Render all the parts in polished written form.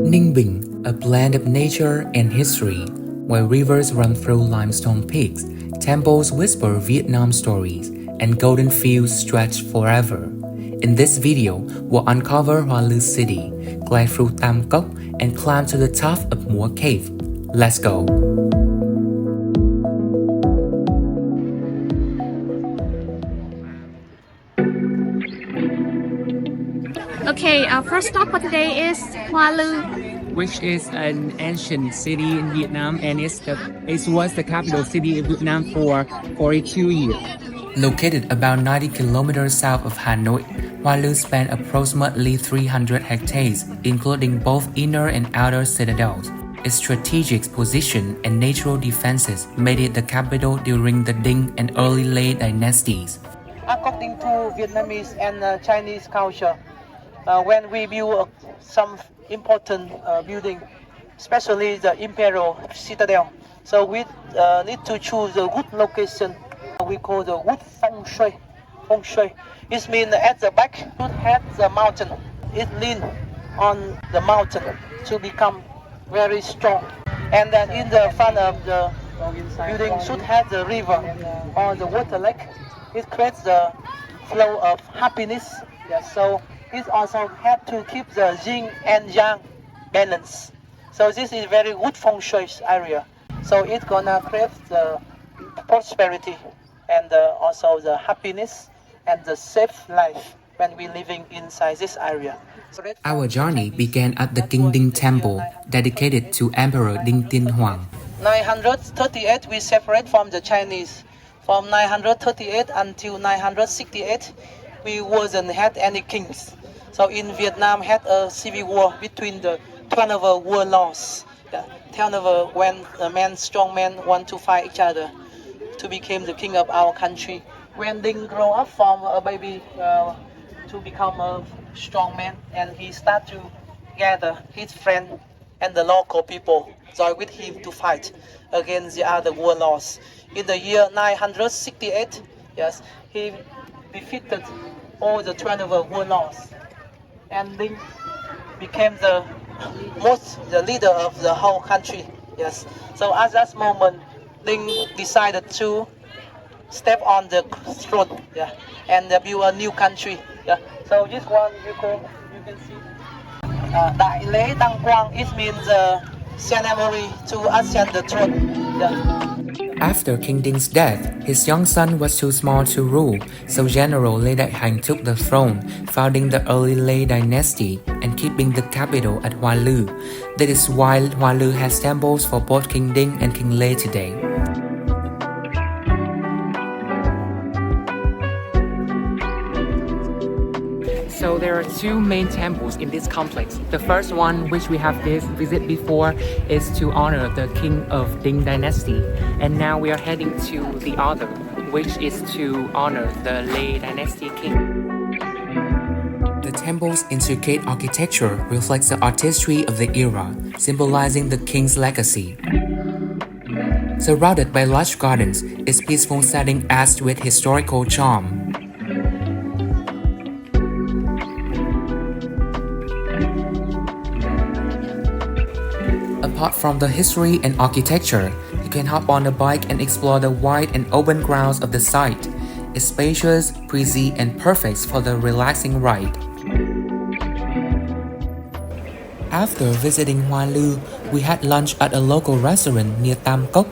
Ninh Binh, a blend of nature and history, where rivers run through limestone peaks, temples whisper Vietnam stories, and golden fields stretch forever. In this video, we'll uncover Hoa Lu City, glide through Tam Coc, and climb to the top of Mua Cave. Let's go! Okay, our first stop for today is Hoa Lu, which is an ancient city in Vietnam, and it was the capital city of Vietnam for 42 years. Located about 90 kilometers south of Hanoi, Hoa Lu spans approximately 300 hectares, including both inner and outer citadels. Its strategic position and natural defenses made it the capital during the Dinh and early Lê dynasties. According to Vietnamese and Chinese culture, when we build some important building, especially the imperial citadel, so we need to choose a good location. We call the good feng shui. Feng shui. It means at the back should have the mountain. It lean on the mountain to become very strong. And then in the front of the building should have the river or the water lake. It creates the flow of happiness. Yes, so it also have to keep the yin and yang balance. So this is very good feng shui area. So it's gonna create the prosperity and also the happiness and the safe life when we living inside this area. Our journey began at the King Dinh Temple, dedicated to Emperor Dinh Tiên Hoàng. 938 we separate from the Chinese. From 938 until 968, we wasn't had any kings. So in Vietnam had a civil war between the 12 warlords. 12 when a man, strong men want to fight each other to become the king of our country. When Dinh grow up from a baby to become a strong man, and he start to gather his friend and the local people join with him to fight against the other warlords. In the year 968, yes, he defeated all the 12 warlords, and Dinh became the leader of the whole country. Yes, so at that moment, Dinh decided to step on the throne, yeah, and build a new country. Yeah. So this one you can see Đại lễ đăng quang. It means ceremony to ascend the throne. Yeah. After King Ding's death, his young son was too small to rule, so General Lê Đại Hành took the throne, founding the early Lê dynasty and keeping the capital at Hoa Lu. That is why Hoa Lu has temples for both King Ding and King Lê today. So there are two main temples in this complex. The first one, which we have visited before, is to honor the king of Dinh dynasty. And now we are heading to the other, which is to honor the Lê dynasty king. The temple's intricate architecture reflects the artistry of the era, symbolizing the king's legacy. Surrounded by lush gardens, its peaceful setting adds to its historical charm. Apart from the history and architecture, you can hop on a bike and explore the wide and open grounds of the site. It's spacious, breezy, and perfect for the relaxing ride. After visiting Hoa Lu, we had lunch at a local restaurant near Tam Coc.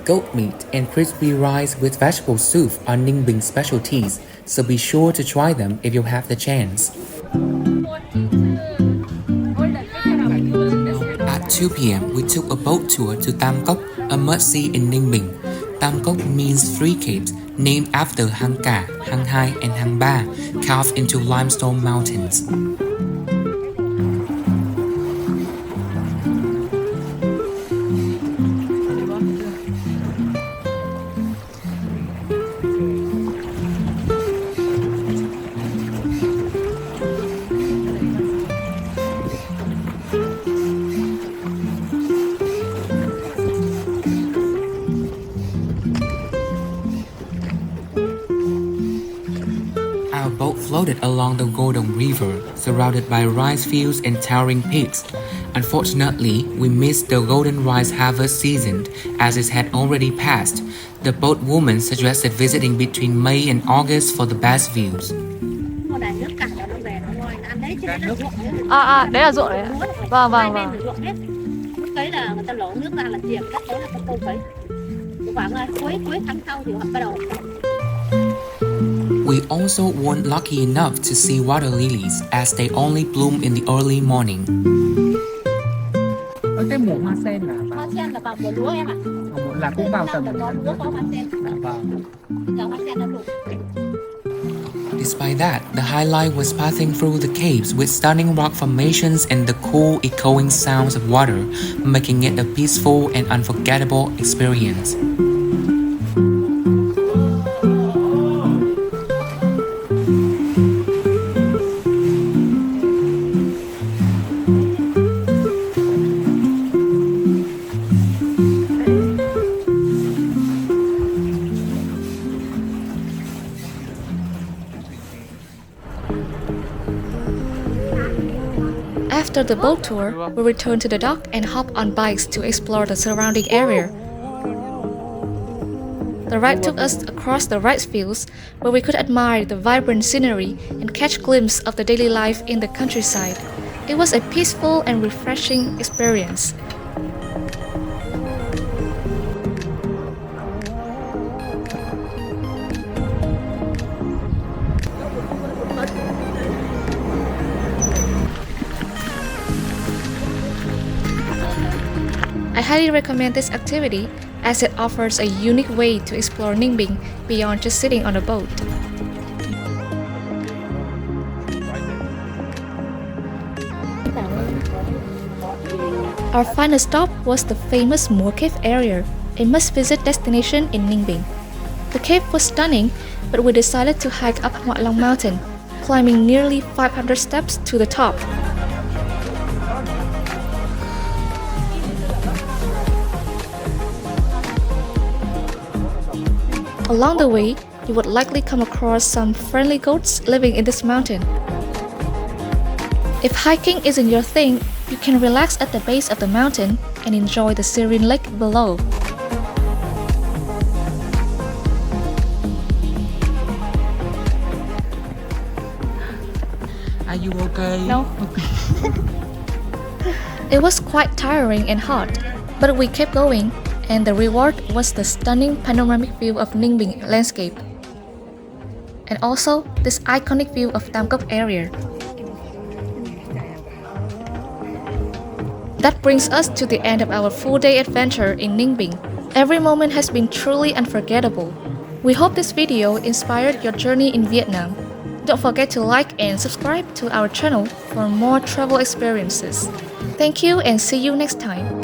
Goat meat and crispy rice with vegetable soup are Ninh Binh specialties, so be sure to try them if you have the chance. At 2 p.m., we took a boat tour to Tam Coc, a must-see in Ninh Binh. Tam Coc means three caves, named after Hang Ca, Hang Hai, and Hang Ba, carved into limestone mountains. floated along the Golden River, surrounded by rice fields and towering peaks. Unfortunately, we missed the golden rice harvest season as it had already passed. The boatwoman suggested visiting between May and August for the best views. Đấy là ruộng đấy ạ. Vâng, vâng, vâng. Cấy là người ta lỗ nước ra là chiều đất tối là cái câu cấy. Khoảng cuối tháng sau thì họ bắt đầu. We also weren't lucky enough to see water lilies as they only bloom in the early morning. Cái mùa hoa sen Hoa sen là vào mùa lúa em ạ. là cũng vào tầm có lúa có hoa sen. vâng. Giờ hoa sen đã đủ. Despite that, the highlight was passing through the caves with stunning rock formations and the cool, echoing sounds of water, making it a peaceful and unforgettable experience. After the boat tour, we returned to the dock and hopped on bikes to explore the surrounding area. The ride took us across the rice fields, where we could admire the vibrant scenery and catch a glimpse of the daily life in the countryside. It was a peaceful and refreshing experience. I highly recommend this activity as it offers a unique way to explore Ninh Binh beyond just sitting on a boat. Our final stop was the famous Mua Cave area, a must-visit destination in Ninh Binh. The cave was stunning, but we decided to hike up Hoa Lu mountain, climbing nearly 500 steps to the top. Along the way, you would likely come across some friendly goats living in this mountain. If hiking isn't your thing, you can relax at the base of the mountain and enjoy the serene lake below. Are you okay? No. It was quite tiring and hot, but we kept going, and the reward was the stunning panoramic view of Ninh Binh landscape, and also this iconic view of Tam Coc area. That brings us to the end of our full-day adventure in Ninh Binh. Every moment has been truly unforgettable. We hope this video inspired your journey in Vietnam. Don't forget to like and subscribe to our channel for more travel experiences. Thank you and see you next time.